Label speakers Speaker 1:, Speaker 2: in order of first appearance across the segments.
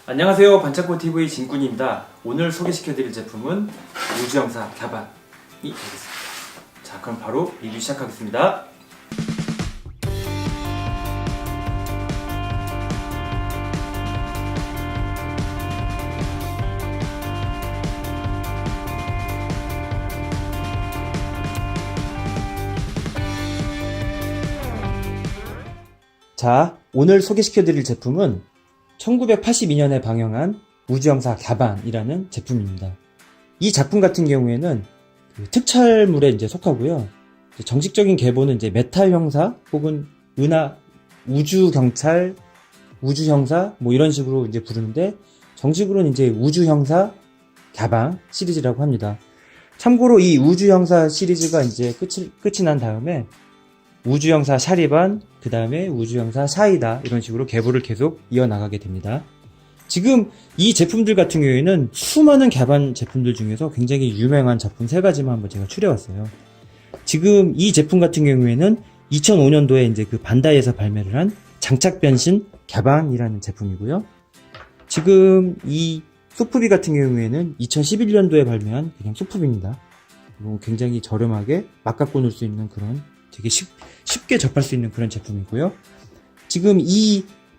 Speaker 1: 안녕하세요, 반창고TV 진군입니다. 오늘 소개시켜드릴 제품은 우주형사 갸반이 되겠습니다. 자, 그럼 바로 리뷰 시작하겠습니다. 자, 오늘 소개시켜드릴 제품은 1982년에 방영한 우주형사 갸반이라는 제품입니다. 이 작품 같은 경우에는 특촬물에 이제 속하고요. 정식적인 계보는 이제 메탈 형사 혹은 우주경찰, 우주형사 뭐 이런 식으로 이제 부르는데 정식으로는 이제 우주형사 갸반 시리즈라고 합니다. 참고로 이 우주형사 시리즈가 이제 끝이 난 다음에 우주형사 샤리반, 그 다음에 우주형사 샤이다 이런 식으로 계보를 계속 이어나가게 됩니다. 지금 이 제품들 같은 경우에는 수많은 갸반 제품들 중에서 굉장히 유명한 작품 3가지만 한번 제가 추려왔어요. 지금 이 제품 같은 경우에는 2005년도에 이제 그 반다이에서 발매를 한 장착 변신 갸반이라는 제품이고요. 지금 이 소프비 같은 경우에는 2011년도에 발매한 그냥 소프비입니다. 굉장히 저렴하게 막 갖고 놀 수 있는 그런 되게 쉽게 접할 수 있는 그런 제품이고요. 지금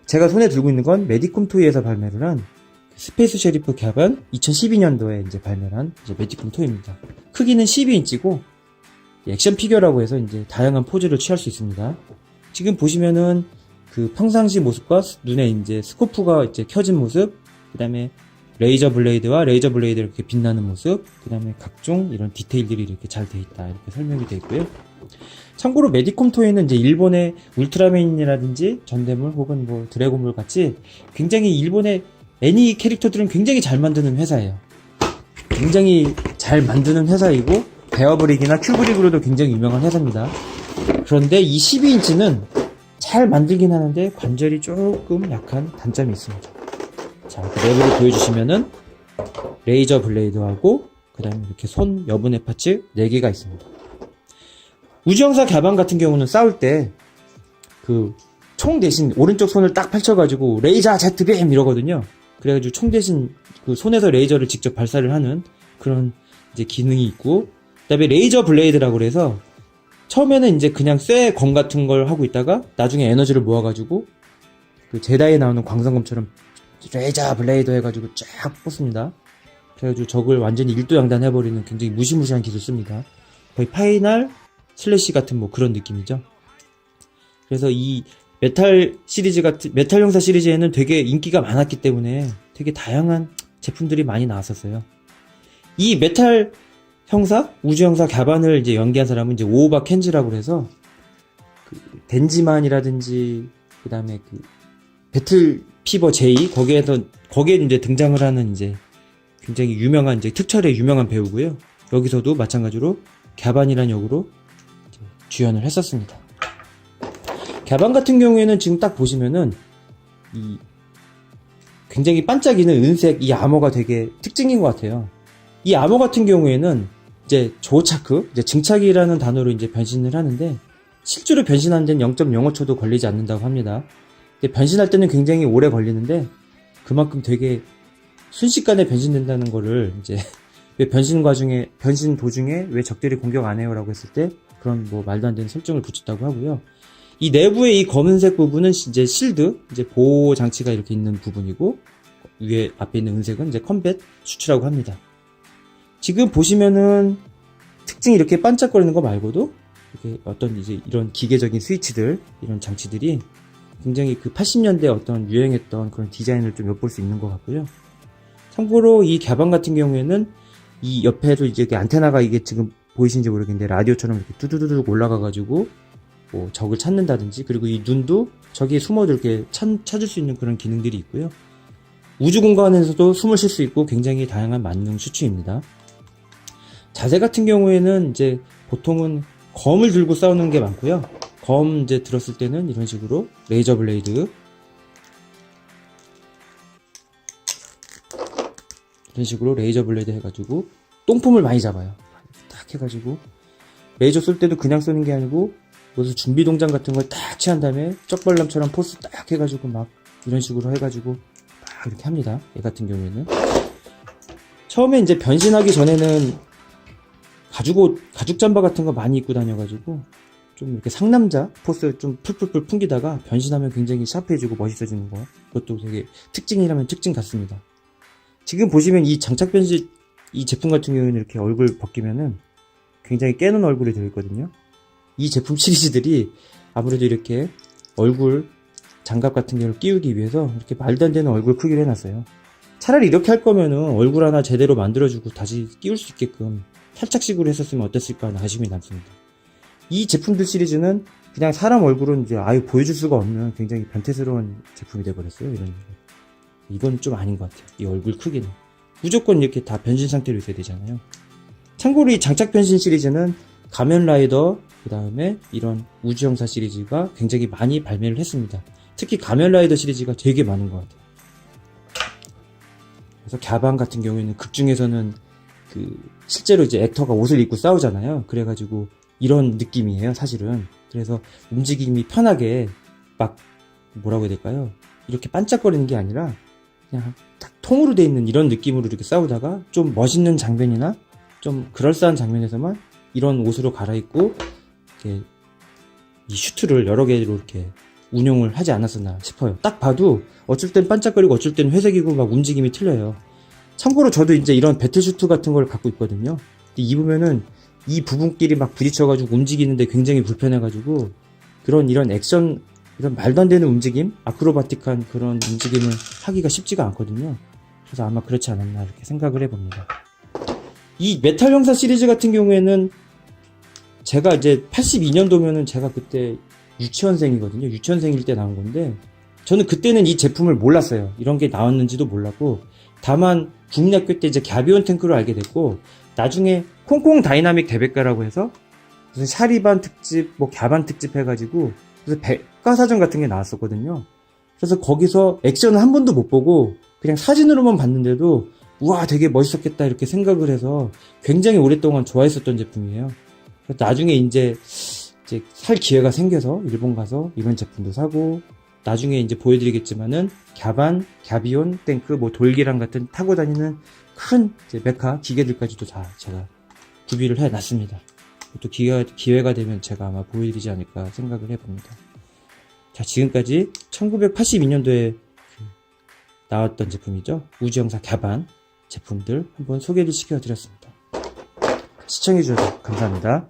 Speaker 1: 제가 손에 들고 있는 건 메디콤 토이에서 발매를 한 스페이스 셰리프 갸반 2012년도에 이제 발매한 이제 메디콤 토이입니다. 크기는 12인치고 액션 피규어라고 해서 이제 다양한 포즈를 취할 수 있습니다. 지금 보시면은 그 평상시 모습과 눈에 이제 스코프가 이제 켜진 모습, 그 다음에 레이저 블레이드와 레이저 블레이드 이렇게 빛나는 모습, 그 다음에 각종 이런 디테일들이 이렇게 잘 돼 있다 이렇게 설명이 되어 있고요. 참고로 메디콤 토이는 이제 일본의 울트라맨이라든지 전대물 혹은 뭐 드래곤볼 같이 굉장히 일본의 애니 캐릭터들은 굉장히 잘 만드는 회사예요. 굉장히 잘 만드는 회사이고 베어브릭이나 큐브릭으로도 굉장히 유명한 회사입니다. 그런데 이 12인치는 잘 만들긴 하는데 관절이 조금 약한 단점이 있습니다. 자, 그 내부를 보여주시면은 레이저 블레이드하고 그 다음에 이렇게 손 여분의 파츠 4개가 있습니다. 우주형사 갸반 같은 경우는 싸울 때 그 총 대신 오른쪽 손을 딱 펼쳐가지고 레이저 제트빔 이러거든요. 그래가지고 총 대신 그 손에서 레이저를 직접 발사를 하는 그런 이제 기능이 있고, 그 다음에 레이저 블레이드라고 그래서 처음에는 이제 그냥 쇠 검 같은 걸 하고 있다가 나중에 에너지를 모아가지고 그 제다이에 나오는 광선검처럼 레이저 블레이드 해가지고 쫙 뽑습니다. 그래가지고 적을 완전히 일도양단 해버리는 굉장히 무시무시한 기술 씁니다. 거의 파이널 슬래시 같은 뭐 그런 느낌이죠. 그래서 이 메탈 형사 시리즈에는 되게 인기가 많았기 때문에 되게 다양한 제품들이 많이 나왔었어요. 이 메탈 형사, 우주 형사 갸반을 이제 연기한 사람은 이제 오오바 켄지라고 해서 그 덴지만이라든지 그 다음에 그 배틀 피버 J 거기에 이제 등장을 하는 이제 굉장히 유명한 이제 특촬의 유명한 배우고요. 여기서도 마찬가지로 갸반이라는 역으로 주연을 했었습니다. 갸반 같은 경우에는 지금 딱 보시면은 이 굉장히 반짝이는 은색 이 아머가 되게 특징인 것 같아요. 이 아머 같은 경우에는 이제 조차크, 이제 증착이라는 단어로 이제 변신을 하는데 실제로 변신하는 데는 0.05초도 걸리지 않는다고 합니다. 근데 변신할 때는 굉장히 오래 걸리는데 그만큼 되게 순식간에 변신된다는 거를 이제 왜 변신 도중에 왜 적들이 공격 안 해요라고 했을 때 그런 뭐 말도 안 되는 설정을 붙였다고 하고요. 이 내부의 이 검은색 부분은 이제 실드, 이제 보호 장치가 이렇게 있는 부분이고 위에 앞에 있는 은색은 이제 컴뱃 수치라고 합니다. 지금 보시면은 특징이 이렇게 반짝거리는 거 말고도 이렇게 어떤 이제 이런 기계적인 스위치들, 이런 장치들이 굉장히 그 80년대 어떤 유행했던 그런 디자인을 좀 엿볼 수 있는 것 같고요. 참고로 이 갸반 같은 경우에는 이 옆에도 이제 안테나가 이게 지금 보이시는지 모르겠는데 라디오처럼 이렇게 뚜두두둑 올라가가지고 뭐 적을 찾는다든지, 그리고 이 눈도 저기에 숨어도 이렇게 찾을 수 있는 그런 기능들이 있고요. 우주 공간에서도 숨을 쉴 수 있고 굉장히 다양한 만능 슈츠입니다. 자세 같은 경우에는 이제 보통은 검을 들고 싸우는 게 많고요. 검 이제 들었을 때는 이런 식으로 레이저 블레이드 이런 식으로 레이저 블레이드 해가지고 똥폼을 많이 잡아요. 딱 해가지고 레이저 쏠 때도 그냥 쏘는 게 아니고 무슨 준비 동작 같은 걸 딱 취한 다음에 쩍벌남처럼 포스 딱 해가지고 막 이런 식으로 해가지고 이렇게 합니다. 얘 같은 경우에는. 처음에 이제 변신하기 전에는 가죽 잠바 같은 거 많이 입고 다녀가지고 좀 이렇게 상남자 포스 좀 풀풀풀 풍기다가 변신하면 굉장히 샤프해지고 멋있어지는 거. 그것도 되게 특징이라면 특징 같습니다. 지금 보시면 이 장착 변신, 이 제품 같은 경우에는 이렇게 얼굴 벗기면은 굉장히 깨는 얼굴이 되어있거든요. 이 제품 시리즈들이 아무래도 이렇게 얼굴 장갑 같은 경우를 끼우기 위해서 이렇게 말도 안 되는 얼굴 크기를 해놨어요. 차라리 이렇게 할 거면은 얼굴 하나 제대로 만들어주고 다시 끼울 수 있게끔 탈착식으로 했었으면 어땠을까 하는 아쉬움이 남습니다. 이 제품들 시리즈는 그냥 사람 얼굴은 이제 아예 보여줄 수가 없는 굉장히 변태스러운 제품이 돼버렸어요. 이건 좀 아닌 것 같아요. 이 얼굴 크기는 무조건 이렇게 다 변신 상태로 있어야 되잖아요. 참고로 이 장착 변신 시리즈는 가면라이더, 그 다음에 이런 우주형사 시리즈가 굉장히 많이 발매를 했습니다. 특히 가면라이더 시리즈가 되게 많은 것 같아요. 그래서 갸방 같은 경우에는 극 중에서는 실제로 이제 액터가 옷을 입고 싸우잖아요. 그래가지고 이런 느낌이에요, 사실은. 그래서 움직임이 편하게 막 뭐라고 해야 될까요? 이렇게 반짝거리는 게 아니라 그냥 딱 통으로 돼 있는 이런 느낌으로 이렇게 싸우다가 좀 멋있는 장면이나 좀 그럴싸한 장면에서만 이런 옷으로 갈아입고 이렇게 이 슈트를 여러 개로 이렇게 운용을 하지 않았었나 싶어요. 딱 봐도 어쩔 땐 반짝거리고 어쩔 땐 회색이고 막 움직임이 틀려요. 참고로 저도 이제 이런 배틀 슈트 같은 걸 갖고 있거든요. 근데 입으면은 이 부분끼리 막 부딪혀가지고 움직이는데 굉장히 불편해가지고 이런 액션, 이런 말도 안 되는 움직임, 아크로바틱한 그런 움직임을 하기가 쉽지가 않거든요. 그래서 아마 그렇지 않았나 이렇게 생각을 해봅니다. 이 메탈 형사 시리즈 같은 경우에는 제가 이제 82년도면은 제가 그때 유치원생이거든요. 유치원생일 때 나온 건데 저는 그때는 이 제품을 몰랐어요. 이런 게 나왔는지도 몰랐고 다만 국민학교 때 이제 갸비온 탱크를 알게 됐고 나중에 콩콩 다이나믹 대백과라고 해서 무슨 샤리반 특집, 뭐 갸반 특집 해가지고 그래서 백과사전 같은 게 나왔었거든요. 그래서 거기서 액션을 한 번도 못 보고 그냥 사진으로만 봤는데도 우와 되게 멋있었겠다 이렇게 생각을 해서 굉장히 오랫동안 좋아했었던 제품이에요. 그래서 나중에 이제 살 기회가 생겨서 일본 가서 이런 제품도 사고 나중에 이제 보여드리겠지만은 갸비온 탱크, 뭐 돌기랑 같은 타고 다니는 큰 이제 메카 기계들까지도 다 제가 구비를 해놨습니다. 또 기회가 되면 제가 아마 보여드리지 않을까 생각을 해봅니다. 자, 지금까지 1982년도에 나왔던 제품이죠. 우주형사 갸반 제품들 한번 소개를 시켜드렸습니다. 시청해주셔서 감사합니다.